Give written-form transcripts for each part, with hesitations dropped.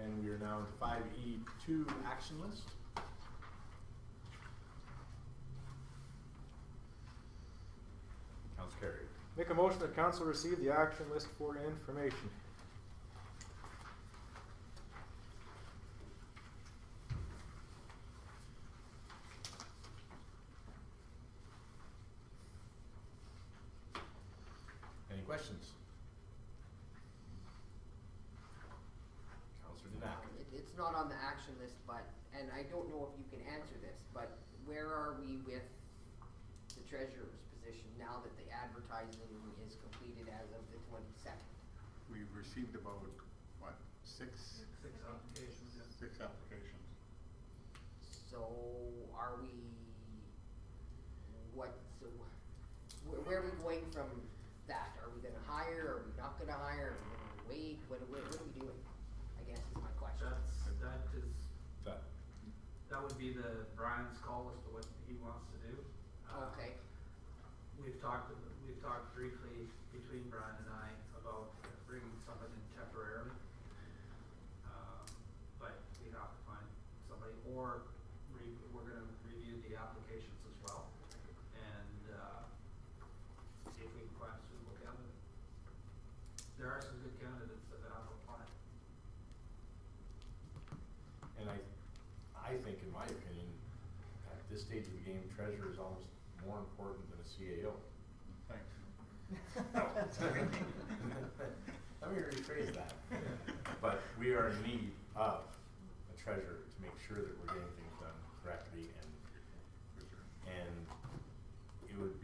And we are now into 5E2 action list. Council carried. Make a motion that council receive the action list for information. Any questions? Councilor Dinac. It's not on the action list, but, and I don't know if you can answer this, but where are we with the treasurer's position now that the advertising is completed as of the 22nd? We've received about, what, six applications. Yeah. 6 applications. So are we, where are we going from that? Are we gonna hire, are we not gonna hire, are we gonna wait, what are we doing? I guess is my question. That would be Brian's call as to what he wants to do. Okay. We've talked briefly between Brian and I about bringing someone in temporarily, but we have to find somebody, or we're going to review the applications as well and see if we can find a suitable candidate. There are some good candidates that have applied. And I think, in my opinion, at this stage of the game, treasurer is almost more important than a CAO. Thanks. Let me rephrase that. But we are in need of a treasurer to make sure that we're getting things done correctly, and it would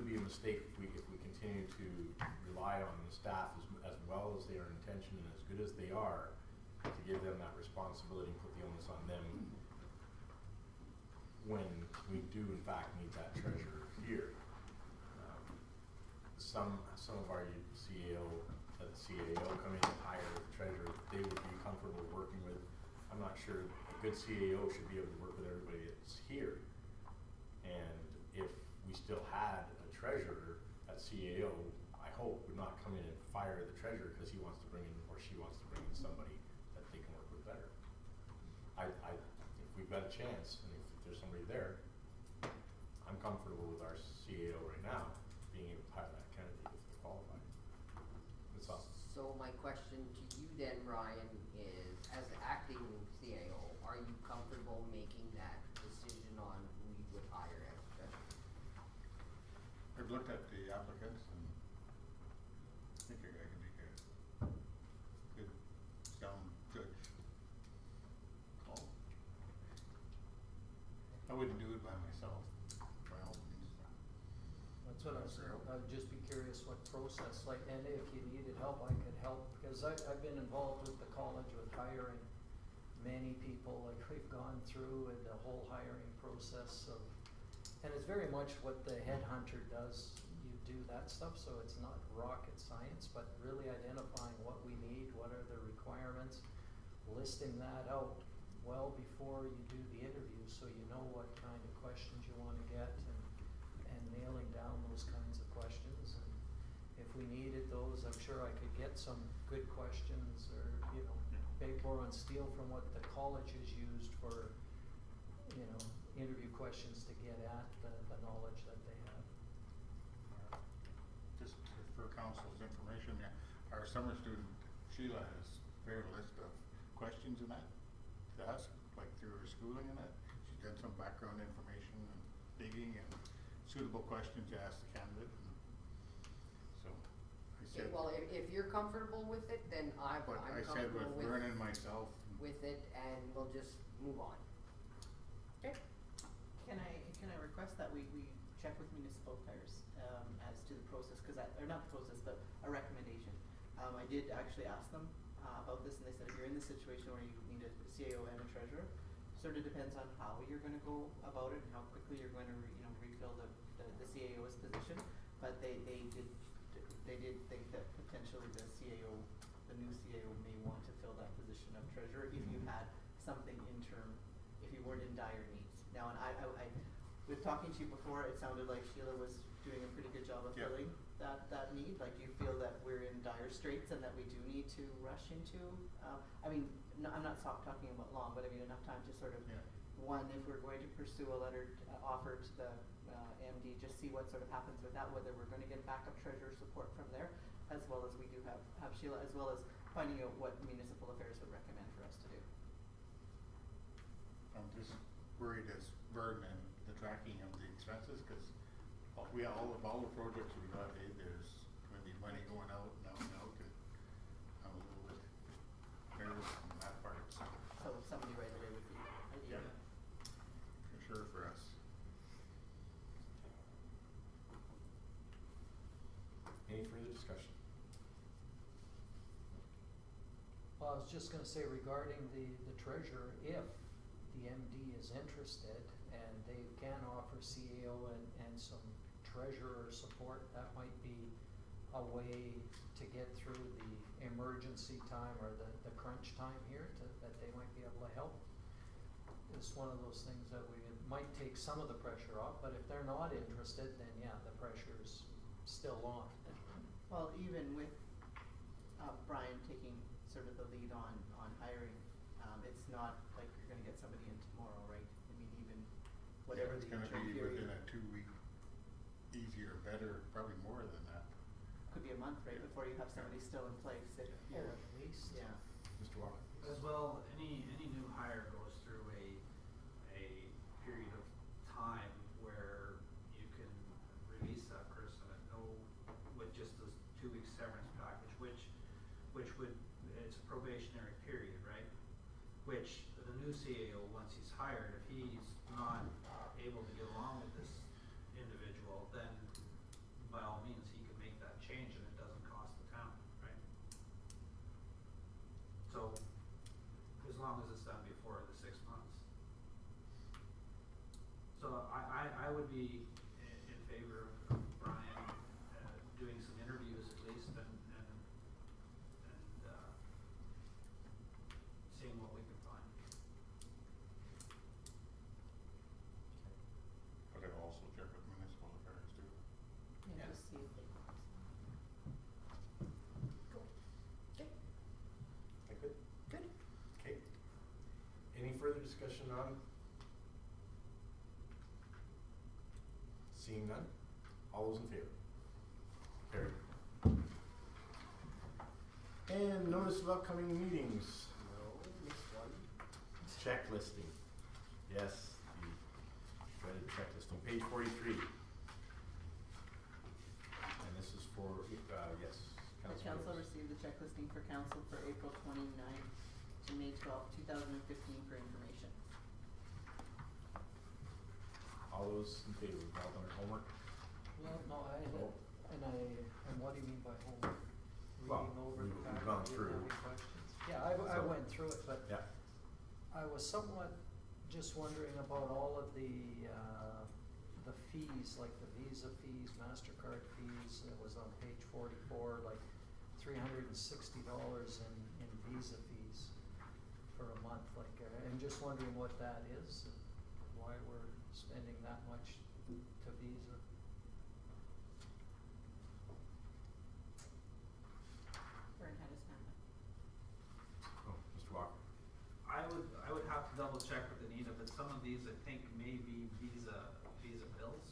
be a mistake if we continue to rely on the staff as well as they are in intention and as good as they are, to give them that responsibility and put the onus on them when we do in fact need that treasurer here. Some of our CAO come in and hire a treasurer they would be comfortable working with. I'm not sure a good CAO should be able to work with everybody that's here. And if we still had a treasurer, that CAO, I hope, would not come in and fire the treasurer because he wants to bring in, or she wants to bring in somebody that they can work with better. If we've got a chance, and if there's somebody there, I'm comfortable with our CAO right now being able to hire that candidate if they're qualified. That's all. So my question to you then, Ryan, is as the acting CAO, are you comfortable making that decision on who you would hire as treasurer? I've looked at the applicants and I think I can make a good, sound judge call. I wouldn't do it by myself, by all means. That's what I was saying. I'd just be curious what process, like, and if you needed help, I could help, because I've been involved with the college with hiring many people, like we've gone through and the whole hiring process of, and it's very much what the headhunter does. You do that stuff, so it's not rocket science, but really identifying what we need, what are the requirements, listing that out well before you do the interview, so you know what kind of questions you want to get, and nailing down those kinds of questions. And if we needed those, I'm sure I could get some good questions, or big boron steel from what the college has used for interview questions to get at the knowledge that they have. Just for council's information, our summer student Sheila has prepared a list of questions in that to ask, like through her schooling and that. She's done some background information and digging and suitable questions to ask the candidate. So I said, Well, if you're comfortable with it, then I'm comfortable with Vernon myself with it, and we'll just move on. Okay. Can I request that we check with municipal affairs as to the process, or not the process, but a recommendation. I did actually ask them about this, and they said if you're in the situation where you need a CAO and a treasurer, sort of depends on how you're going to go about it and how quickly you're going to refill the CAO's position. But they did think that potentially the new CAO may want to fill that position of treasurer if you had something interim, if you weren't in dire needs. Now, and I with talking to you before, it sounded like Sheila was doing a pretty good job of filling that need? Like, do you feel that we're in dire straits and that we do need to rush into, I mean, no, I'm not talking about long, but I mean enough time to sort of, Yeah. one, if we're going to pursue a letter, offer to the, MD, just see what sort of happens with that, whether we're gonna get backup treasurer support from there, as well as we do have Sheila, as well as finding out what municipal affairs would recommend for us to do. I'm just worried as Vern and the tracking of the expenses, cause all the projects we got, there's gonna be money going out and out and out, and I'm a little bit nervous on that part, so, So somebody right away would be ideal. yeah, for sure for us. Any further discussion? Well, I was just gonna say regarding the treasurer, if the MD is interested and they can offer CAO and some treasurer support, that might be a way to get through the emergency time or the crunch time here that they might be able to help. It's one of those things that we might take some of the pressure off, but if they're not interested, then yeah, the pressure's still on. Well, even with, Brian taking sort of the lead on hiring, it's not like you're gonna get somebody in tomorrow, right? I mean, even whatever It's the gonna interim be period. within a 2-week, easier, better, probably more than that. Could be a month, right, before you have somebody still in place if Oh, you're, at least. yeah. Mr. Walker? As well, any new hire goes through a period of time where you can release that person at with just this 2-week severance package, which would, it's a probationary period, right? Which the new CAO, once he's hired, if he's not able to get along with this individual, then by all means, he can make that change and it doesn't cost the town, right? So, as long as it's done before the 6 months. So I would be in favor of Brian, doing some interviews at least and seeing what we can find. But I'll also check with municipal affairs too. Yeah, Yeah. just see if they. Cool. Okay, Okay, good? good. Okay. Any further discussion on? Seeing none? All those in favor? Carried. And notice of upcoming meetings. No, missed one. Checklisting. Yes, the dreaded checklisting, page 43. And this is for, yes, The Councilor council Rose. received the checklisting for council for April 29th to May 12th, 2015 for information. All those in favor, we've all done our homework? Well, no, Oh. and what do you mean by homework? Well, Reading over we've- the we've packet, gone do you through. have any questions? Yeah, I So- went through it, but Yeah. I was somewhat just wondering about all of the fees, like the Visa fees, MasterCard fees. It was on page 44, like $360 in Visa fees for a month. Like, I'm just wondering what that is, and why we're spending that much to Visa. Vern had his hand up. Oh, Mr. Walker. I would have to double check with Anita, but some of these I think may be Visa bills.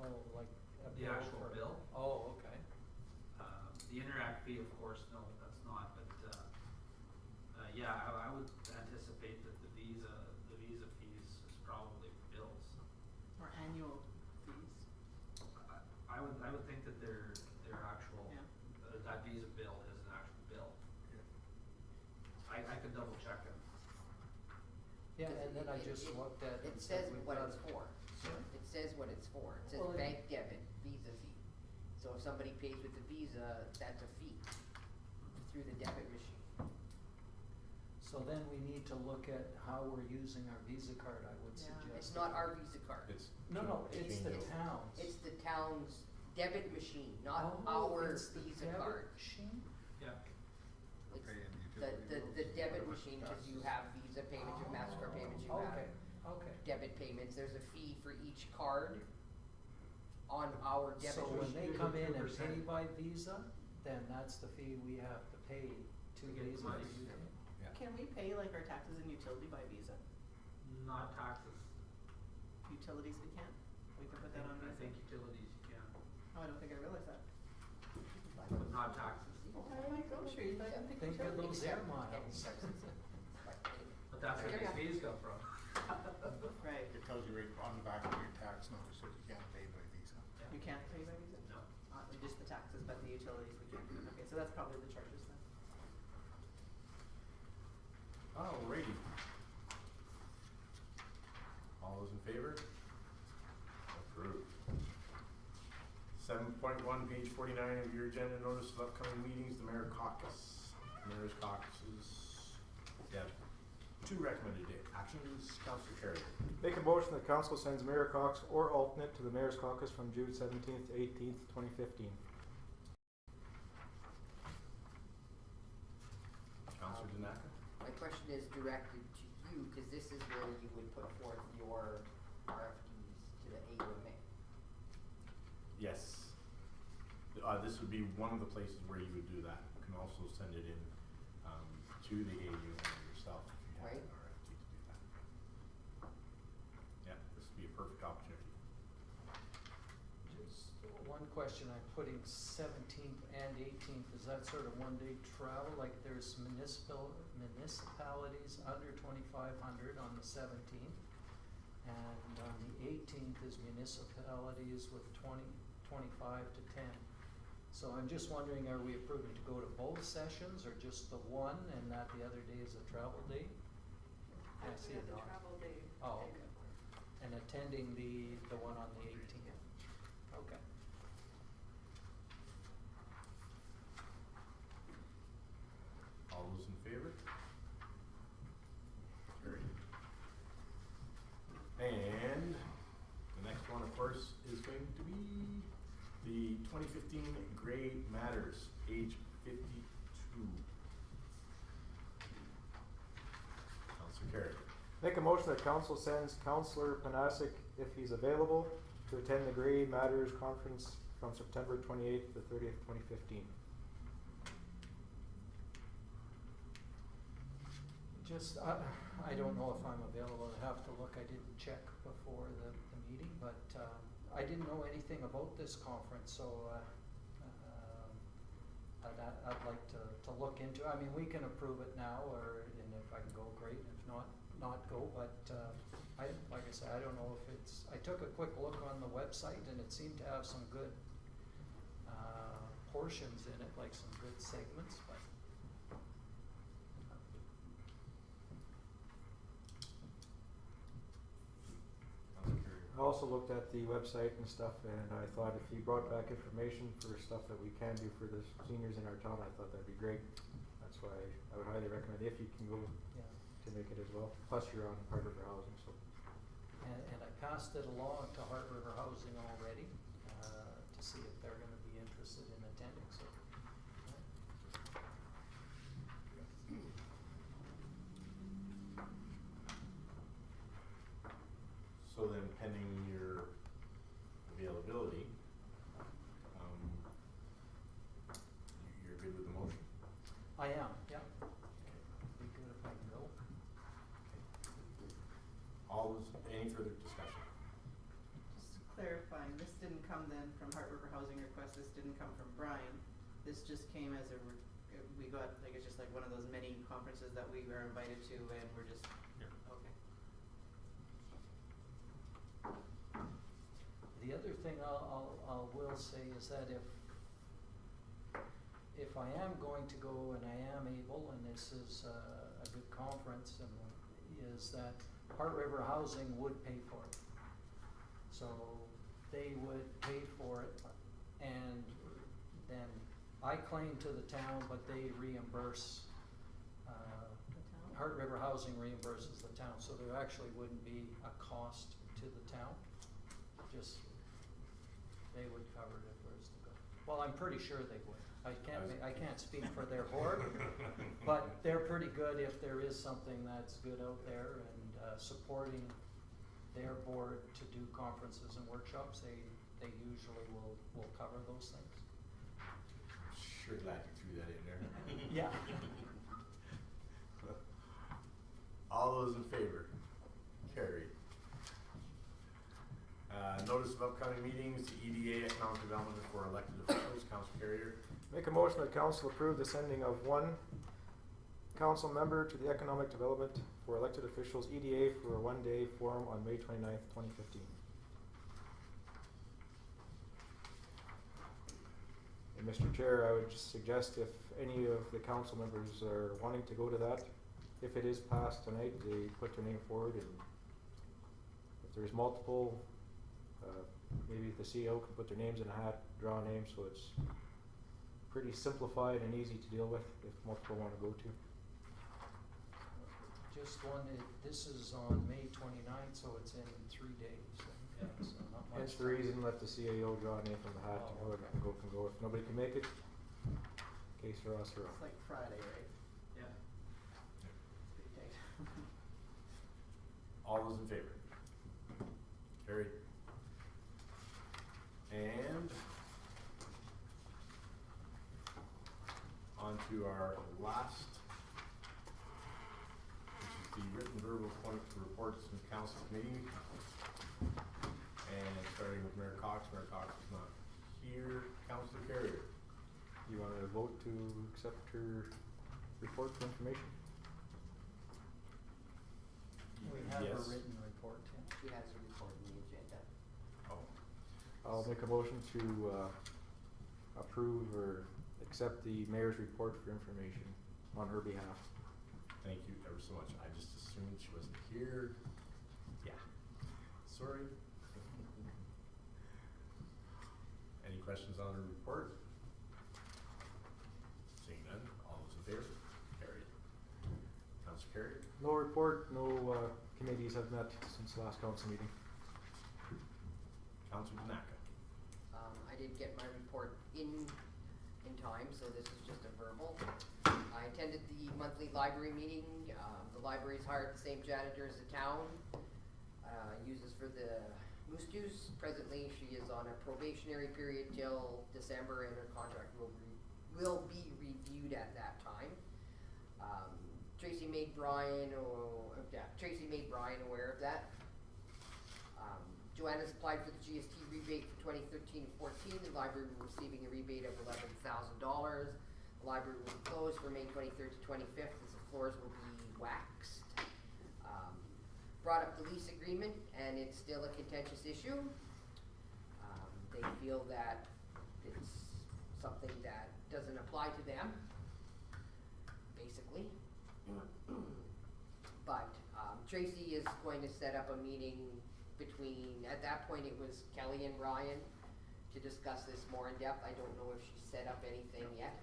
Oh, like a The bill actual for- bill? Oh, okay. The Interact fee, of course, no, that's not, but, yeah, I would anticipate that the Visa fees is probably bills. Or annual fees. I would think that they're actual, Yeah. That Visa bill is an actual bill. I could double check it. Yeah, Because and then I it- just it- looked at It and said says we've what got it's for. Sorry? It says what it's for. It says Well, it- bank debit, Visa fee. So if somebody pays with the Visa, that's a fee through the debit machine. So then we need to look at how we're using our Visa card, I would Yeah. suggest. It's not our Visa card. It's. No, it's the Change. town's. It's the town's debit machine, not Oh, our it's the Visa debit card. machine? Yeah. It's Paying the, utility the bills, debit whatever machine, cause taxes. you have Visa payments, you have MasterCard payments, you have Okay, okay. debit payments, there's a fee for each card on our debit. So when they Usually come in and 2%. pay by Visa, then that's the fee we have to pay to To get Visa. money. Yeah. Can we pay like our taxes and utility by Visa? Not taxes. Utilities we can? We can put that on I Visa? think utilities you can, Oh, I don't think I realized that. but not taxes. Oh, I like groceries, I don't think Think of utilities. those air miles. But that's where these fees come from. Right, It tells you right on the back of your tax notice that you can't pay by Visa. you can't pay by Visa? No. Just the taxes, but the utilities we can. Okay, so that's probably the charges then. Alrighty. All those in favor? Approved. 7.1, page 49 of your agenda, notice of upcoming meetings, the mayor caucus. Mayor's caucuses. Yeah. 2 recommended actions, Councillor Carrier. Make a motion that council sends Mayor Cox or alternate to the mayor's caucus from June 17th to 18th, 2015. Councillor Danaka. My question is directed to you, cause this is where you would put forth your RFPs to the AUMA. Yes. This would be one of the places where you would do that. You can also send it in to the AU yourself if you have Right. an RFP to do that. Yeah, this would be a perfect opportunity. Just one question, I'm putting 17th and 18th, is that sort of one-day travel? Like there's municipalities under 2,500 on the 17th, and on the 18th is municipalities with 25 to 10. So I'm just wondering, are we approving to go to both sessions or just the one and that the other day is a travel day? I see it on. day. Oh, okay. And attending the one on the 18th. Okay. All those in favor? Carried. And the next one, of course, is going to be the 2015 Gray Matters, age 52. Councillor Carrier. Make a motion that council sends Councillor Panasic, if he's available, to attend the Gray Matters Conference from September 28th to 30th, 2015. Just, I don't know if I'm available, I have to look, I didn't check before the meeting, but, I didn't know anything about this conference, so, I'd like to look into, I mean, we can approve it now, and if I can go, great, if not go, but, like I said, I don't know if it's, I took a quick look on the website, and it seemed to have some good, portions in it, like some good segments, but. Councillor Carrier. I also looked at the website and stuff, and I thought if you brought back information for stuff that we can do for the seniors in our town, I thought that'd be great. That's why I would highly recommend, if you can go, Yeah. to make it as well. Plus you're on Hard River Housing, so. And I passed it along to Heart River Housing already, to see if they're gonna be interested in attending, so. So then pending your availability, you're good with the motion? I am, yeah. Be good if I can go. All those, any further discussion? Just clarifying, this didn't come then from Heart River Housing Request, this didn't come from Brian. This just came as we got, like, it's just like one of those many conferences that we were invited to and we're just, Yeah. okay. The other thing I will say is that if I am going to go and I am able, and this is a good conference, and is that Heart River Housing would pay for it. So they would pay for it, and then I claim to the town, but they reimburse, The town? Heart River Housing reimburses the town, so there actually wouldn't be a cost to the town. Just, they would cover it if there was to go. Well, I'm pretty sure they would. I can't speak for their board, but they're pretty good if there is something that's good out there, and supporting their board to do conferences and workshops, they usually will cover those things. Sure glad you threw that in there. Yeah. All those in favor? Carried. Notice of upcoming meetings, EDA Economic Development for elected officials, Council Carrier. Make a motion that council approve the sending of one council member to the Economic Development for elected officials EDA for a one-day forum on May 29th, 2015. And Mr. Chair, I would just suggest if any of the council members are wanting to go to that, if it is passed tonight, they put their name forward, and if there's multiple, maybe the CEO can put their names in a hat, draw a name, so it's pretty simplified and easy to deal with if multiple want to go to. Just one, this is on May 29th, so it's in 3 days. Yeah, so not much. Hence the reason, let the CAO draw a name from the hat, and Oh, whoever okay. can go. If nobody can make it, case for us or It's like Friday, right? Yeah. Pretty tight. All those in favor? Carried. And on to our last, which is the written verbal reports from council committee. And starting with Mayor Cox. Mayor Cox is not here. Councilor Carrier. you want to vote to accept her report for information? We have a Yes. written report, yeah. She has a report in the agenda. Oh, I'll make a motion to approve or accept the mayor's report for information on her behalf. thank you ever so much. I just assumed she wasn't here. Yeah. Sorry. Any questions on her report? Seeing none, all those in favor? Carried. Councilor Carrier. No report, no committees have met since the last council meeting. Councilor Danaka. I did get my report in time, so this is just a verbal. I attended the monthly library meeting. The library's hired the same janitor as the town, uses for the Moose Juice. Presently, she is on a probationary period till December, and her contract will be reviewed at that time. Tracy made Brian aware of that. Joanna's applied for the GST rebate for 2013-14. The library will be receiving a rebate of $11,000. The library will be closed for May 23rd to 25th as the floors will be waxed. Brought up the lease agreement, and it's still a contentious issue. They feel that it's something that doesn't apply to them, basically. But Tracy is going to set up a meeting between, at that point it was Kelly and Ryan, to discuss this more in depth. I don't know if she's set up anything yet.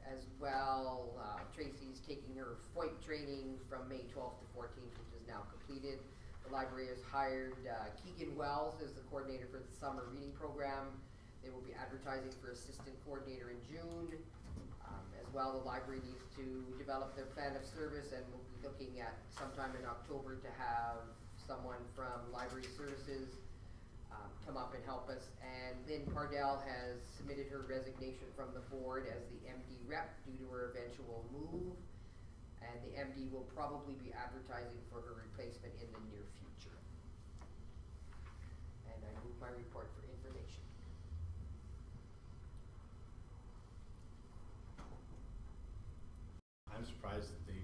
As well, Tracy's taking her FOIP training from May 12th to 14th, which is now completed. The library has hired Keegan Wells as the coordinator for the summer reading program. They will be advertising for assistant coordinator in June. As well, the library needs to develop their plan of service, and we'll be looking at sometime in October to have someone from library services come up and help us. And Lynn Pardell has submitted her resignation from the board as the MD rep due to her eventual move. And the MD will probably be advertising for her replacement in the near future. And I move my report for information. I'm surprised that they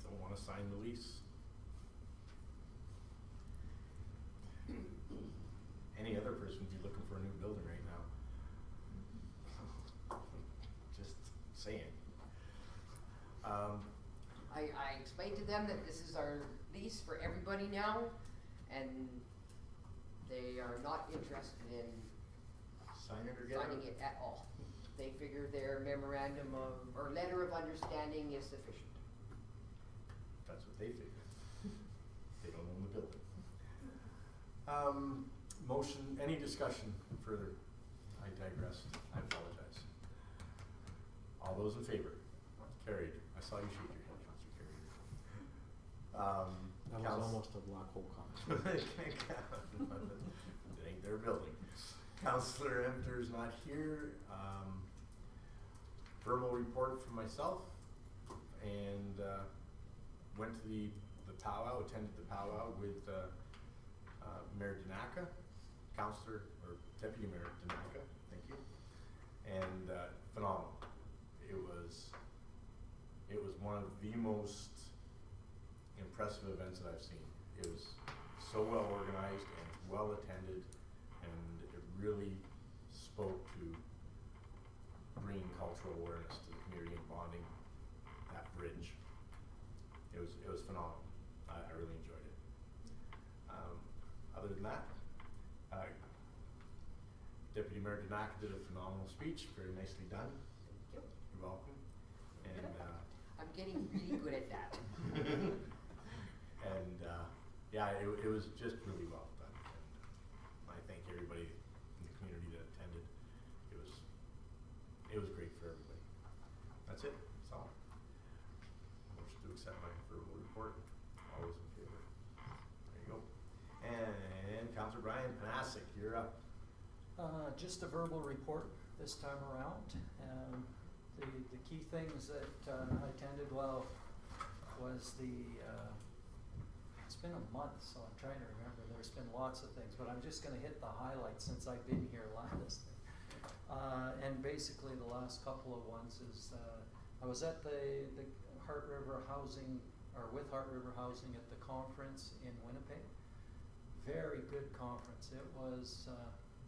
don't want to sign the lease. Any other person would be looking for a new building right now. Just saying. I explained to them that this is our lease for everybody now, and they are not interested in Sign it or get signing it at all. They figure their memorandum of, or letter of understanding is sufficient. That's what they figure. They don't own the building. Motion, any discussion further? I digress. I apologize. All those in favor? Carried. I saw you shake your head, Councilor Carrier. That was almost a black hole comment. It ain't their building. Councillor Emter's not here. Verbal report from myself, and went to the powwow, attended the powwow with Mayor Danaka, Councillor or Deputy Mayor Danaka, thank you, and phenomenal. It was one of the most impressive events that I've seen. It was so well organized and well attended, and it really spoke to bringing cultural awareness to the community and bonding that bridge. It was phenomenal. I really enjoyed it. Other than that, Deputy Mayor Danaka did a phenomenal speech, very nicely done. Thank you. You're welcome. And I'm getting really good at that. and yeah, it was just really well done. And I thank everybody in the community that attended. It was great for everybody. That's it. That's all. Motion to accept my verbal report. All those in favor? There you go. And Councillor Brian Panasic, you're up. Just a verbal report this time around. The key things that I attended well was it's been a month, so I'm trying to remember. There's been lots of things, but I'm just going to hit the highlights since I've been here last. And basically the last couple of ones is I was at the Heart River Housing, or with Heart River Housing at the conference in Winnipeg. Very good conference. It was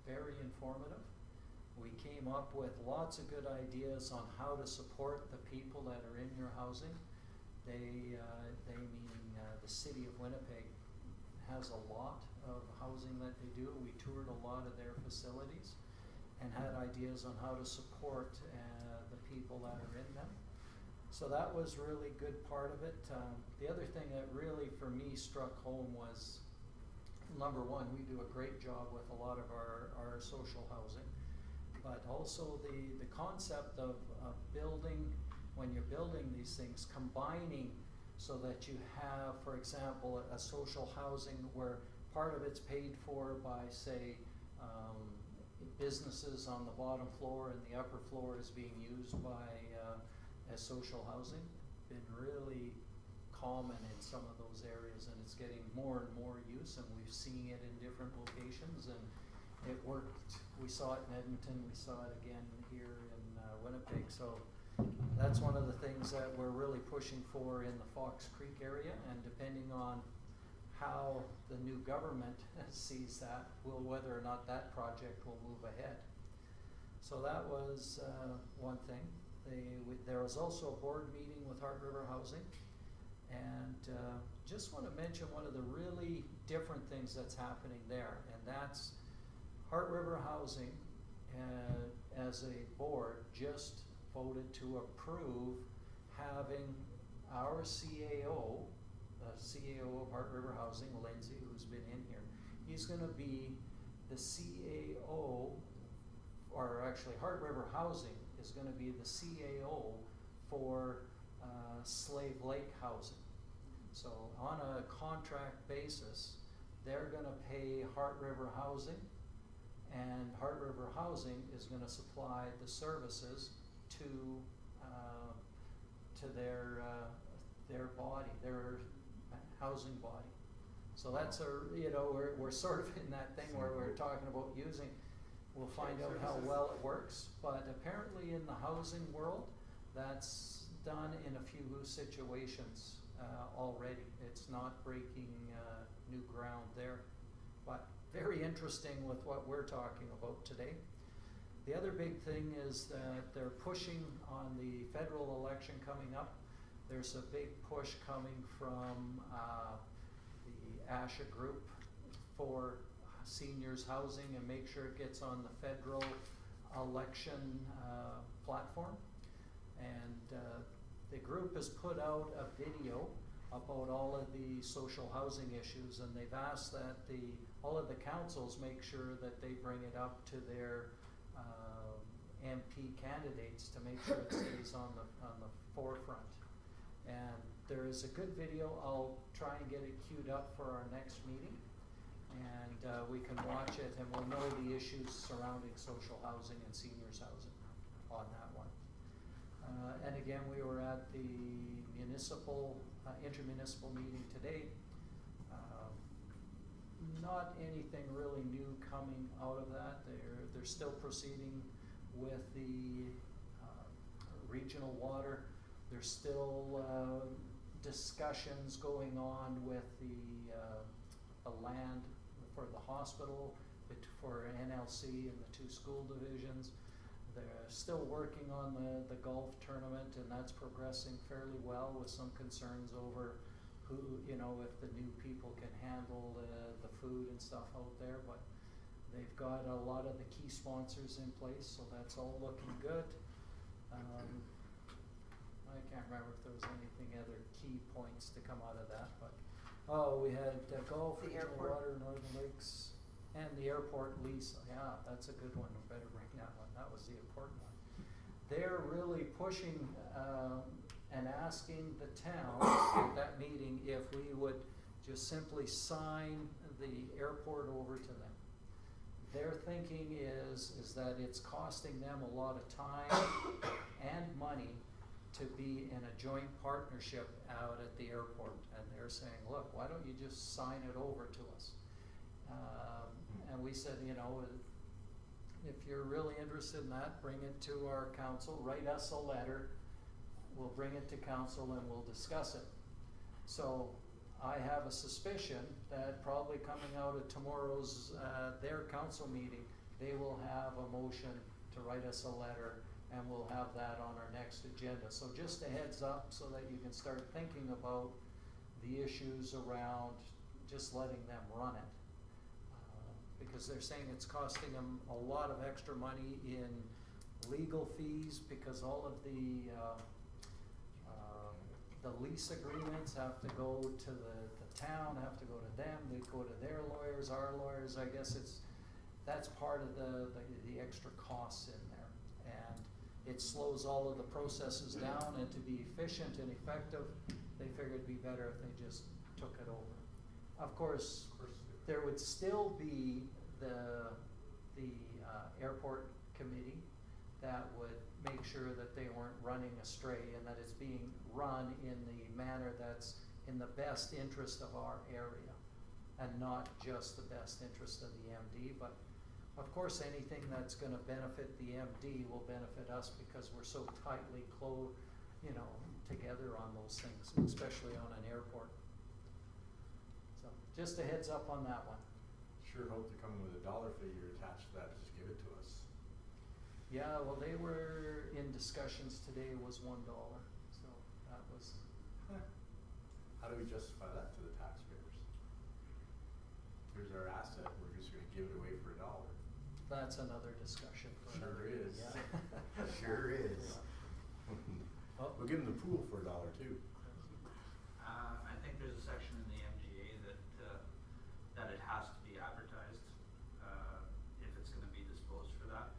very informative. We came up with lots of good ideas on how to support the people that are in your housing. They meaning the city of Winnipeg has a lot of housing that they do. We toured a lot of their facilities and had ideas on how to support the people that are in them. So that was really good part of it. The other thing that really for me struck home was, number one, we do a great job with a lot of our social housing, but also the concept of building, when you're building these things, combining so that you have, for example, a social housing where part of it's paid for by, say, businesses on the bottom floor and the upper floor is being used by as social housing. Been really common in some of those areas, and it's getting more and more use, and we've seen it in different locations, and it worked. We saw it in Edmonton, we saw it again here in Winnipeg, so that's one of the things that we're really pushing for in the Fox Creek area, and depending on how the new government sees that, whether or not that project will move ahead. So that was one thing. There was also a board meeting with Heart River Housing, and just want to mention one of the really different things that's happening there, and that's Heart River Housing as a board just voted to approve having our CAO, CAO of Heart River Housing, Lindsay, who's been in here, he's going to be the CAO, or actually Heart River Housing is going to be the CAO for Slave Lake Housing. So on a contract basis, they're going to pay Heart River Housing, and Heart River Housing is going to supply the services to their body, their housing body. So that's we're sort of in that thing where we're talking about using. We'll find out how well it works, but apparently in the housing world, that's done in a few situations already. It's not breaking new ground there, but very interesting with what we're talking about today. The other big thing is that they're pushing on the federal election coming up. There's a big push coming from the ASHA group for seniors housing and make sure it gets on the federal election platform. And the group has put out a video about all of the social housing issues, and they've asked that all of the councils make sure that they bring it up to their MP candidates to make sure it stays on the forefront. And there is a good video. I'll try and get it queued up for our next meeting. And we can watch it and we'll know the issues surrounding social housing and seniors housing on that one. And again, we were at the municipal, intermunicipal meeting today. Not anything really new coming out of that. They're still proceeding with the regional water. There's still discussions going on with the land for the hospital, for NLC and the 2 school divisions. They're still working on the golf tournament, and that's progressing fairly well, with some concerns over who, you know, if the new people can handle the food and stuff out there. But they've got a lot of the key sponsors in place, so that's all looking good. I can't remember if there was anything other key points to come out of that, but we had golf, The regional airport. water, Northern Lakes, and the airport lease. Yeah, that's a good one. We better bring that one. That was the important one. They're really pushing and asking the town at that meeting if we would just simply sign the airport over to them. Their thinking is that it's costing them a lot of time and money to be in a joint partnership out at the airport. And they're saying, look, why don't you just sign it over to us? And we said, you know, if you're really interested in that, bring it to our council, write us a letter, we'll bring it to council and we'll discuss it. So I have a suspicion that probably coming out of tomorrow's, their council meeting, they will have a motion to write us a letter, and we'll have that on our next agenda. So just a heads up so that you can start thinking about the issues around just letting them run it. Because they're saying it's costing them a lot of extra money in legal fees, because all of the lease agreements have to go to the town, have to go to them, they go to their lawyers, our lawyers. I guess that's part of the extra costs in there. And it slows all of the processes down, and to be efficient and effective, they figured it'd be better if they just took it over. Of course, there would still be the airport committee that would make sure that they weren't running astray, and that it's being run in the manner that's in the best interest of our area, and not just the best interest of the MD. But of course, anything that's going to benefit the MD will benefit us, because we're so tightly together on those things, especially on an airport. So just a heads up on that one. Sure hope to come with a dollar figure attached to that, just give it to us. Yeah, well, they were in discussions today, was $1, so that was. How do we justify that to the taxpayers? Here's our asset, we're just gonna give it away for $1. That's another discussion for Sure another day, is. yeah. Sure is. Oh. We'll give them the pool for $1 too. I think there's a section in the MGA that it has to be advertised, if it's gonna be disposed for that.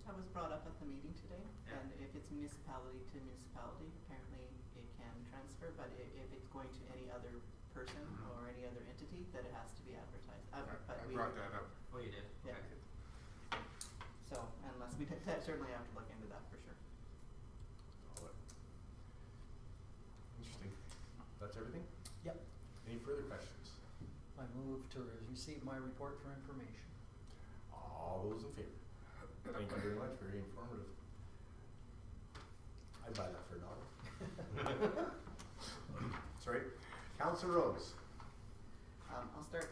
That was brought up at the meeting today, Yeah. and if it's municipality to municipality, apparently it can transfer, but if it's going to any other person Mhm. or any other entity, that it has to be advertised. I But we, brought that up. Oh, you did? Yeah. Okay. so unless we certainly have to look into that for sure. Oh, interesting. That's everything? Yep. Any further questions? I move to receive my report for information. All those in favor? Thank you very much, very informative. I'd buy that for $1. Sorry, Councilor Rose. I'll start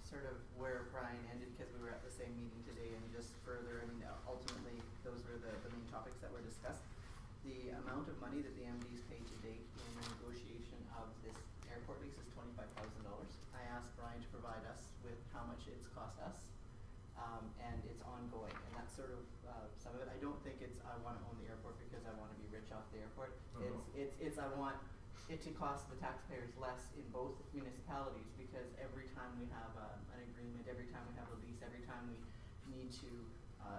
sort of where Brian ended, because we were at the same meeting today, and just further, I mean, ultimately, those were the main topics that were discussed. The amount of money that the MD's paid to date in the negotiation of this airport lease is $25,000. I asked Brian to provide us with how much it's cost us, and it's ongoing, and that's sort of some of it. I don't think it's I want to own the airport because I want to be rich off the airport. Uh-huh. It's I want it to cost the taxpayers less in both municipalities, because every time we have an agreement, every time we have a lease, every time we need to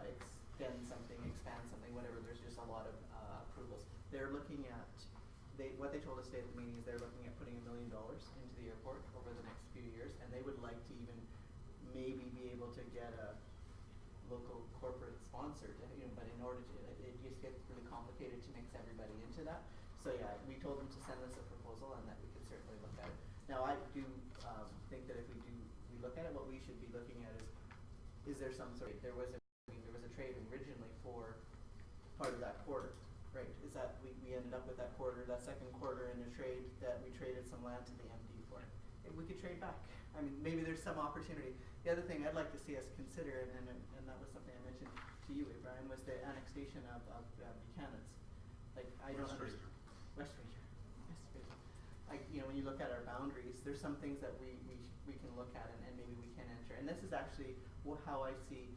extend something, expand something, whatever, there's just a lot of approvals. They're looking at what they told us today at the meeting is they're looking at putting $1 million into the airport over the next few years, and they would like to even maybe be able to get a local corporate sponsor to, but in order to, it just gets really complicated to mix everybody into that. So yeah, we told them to send us a proposal and that we could certainly look at it. Now I do think that if we look at it, what we should be looking at is there some sort of, there was a trade originally for part of that quarter, right? Is that we ended up with that quarter, that second quarter in a trade that we traded some land to the MD for. If we could trade back. I mean, maybe there's some opportunity. The other thing I'd like to see us consider, and that was something I mentioned to you, Brian, was the annexation of Buchanan's. Like, I don't understand. West Fraser. West Fraser. When you look at our boundaries, there's some things that we can look at and maybe we can enter. And this is actually how I see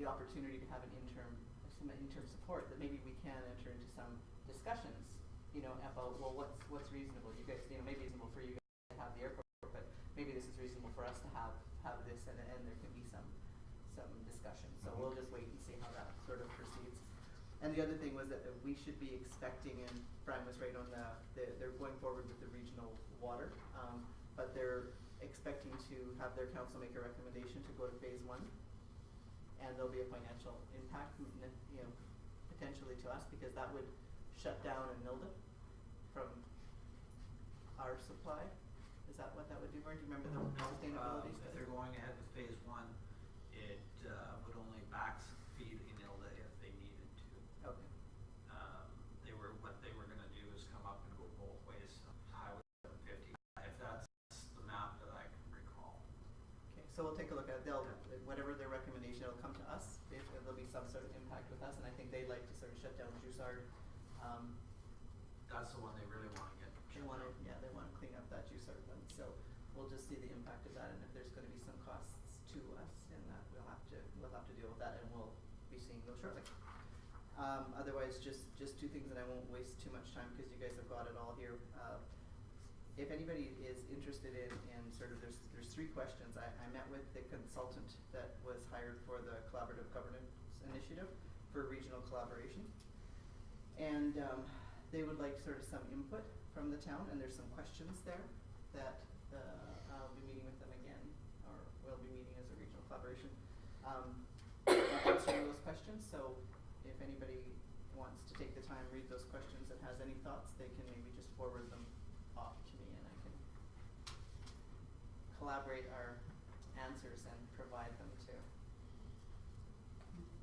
the opportunity to have some interim support, that maybe we can enter into some discussions, about, well, what's reasonable. You guys, maybe it's reasonable for you guys to have the airport, but maybe this is reasonable for us to have this, and there can be some discussion. So we'll just wait and see how that sort of proceeds. And the other thing was that we should be expecting, and Brian was right on they're going forward with the regional water, but they're expecting to have their council make a recommendation to go to phase 1, and there'll be a financial impact, potentially to us, because that would shut down Nilda from our supply. Is that what that would do, Vern? Do you remember the sustainability If study? they're going ahead with phase 1, it would only feed Inilda if they needed to. Okay. What they were gonna do is come up and go both ways to Highway 750, if that's the map that I can recall. Okay, so we'll take a look at it. Whatever their recommendation, it'll come to us. There'll be some sort of impact with us, and I think they'd like to sort of shut down Jussard. That's the one they really wanna get. They want to clean up that Jussard one. So we'll just see the impact of that, and if there's going to be some costs to us in that, we'll have to deal with that, and we'll be seeing those shortly. Otherwise, just 2 things, and I won't waste too much time because you guys have got it all here. If anybody is interested in sort of, there's 3 questions. I met with the consultant that was hired for the Collaborative Governance Initiative for regional collaboration, and they would like sort of some input from the town, and there's some questions there that I'll be meeting with them again, or we'll be meeting as a regional collaboration, answering those questions. So if anybody wants to take the time, read those questions, and has any thoughts, they can maybe just forward them off to me, and I can collaborate our answers and provide them to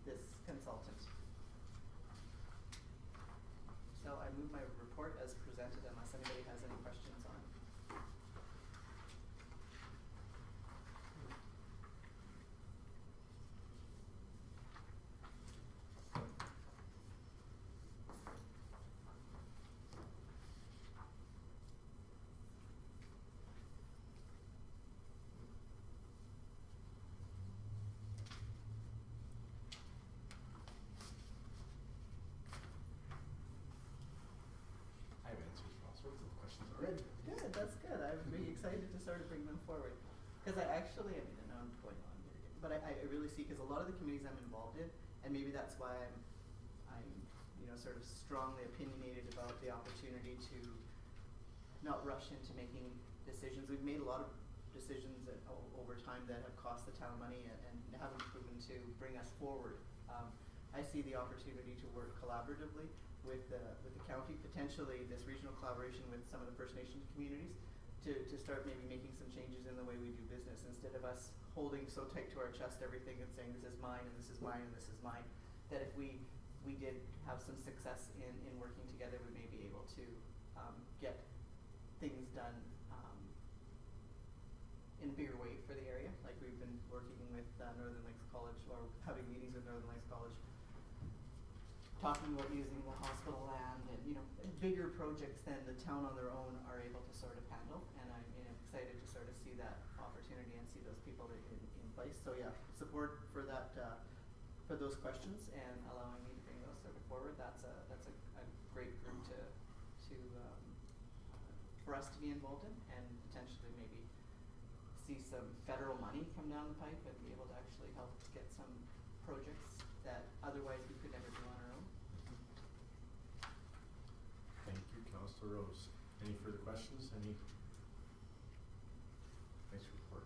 this consultant. So I move my report as presented unless anybody has any questions on it. I have answers for all sorts of questions already. Good, that's good. I'm really excited to sort of bring them forward. Because I know I'm going on here again, but I really see, because a lot of the committees I'm involved in, and maybe that's why I'm sort of strongly opinionated about the opportunity to not rush into making decisions. We've made a lot of decisions over time that have cost the town money and haven't proven to bring us forward. I see the opportunity to work collaboratively with the county, potentially this regional collaboration with some of the First Nations communities, to start maybe making some changes in the way we do business, instead of us holding so tight to our chest everything and saying this is mine and this is mine and this is mine. That if we did have some success in working together, we may be able to get things done in a bigger way for the area. Like we've been working with Northern Lakes College, or having meetings with Northern Lakes College, talking about using the hospital land and bigger projects than the town on their own are able to sort of handle. And I'm excited to sort of see that opportunity and see those people in place. So yeah, support for that, for those questions, and allowing me to bring those sort of forward. That's a great group for us to be involved in, and potentially maybe see some federal money come down the pipe and be able to actually help get some projects that otherwise we could never do on our own. Thank you, Councillor. Councilor Rose. Any further questions? Any? Nice report.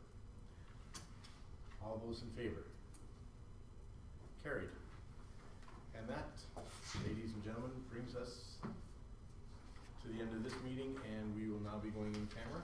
All those in favor? Carried. And that, ladies and gentlemen, brings us to the end of this meeting, and we will now be going in camera.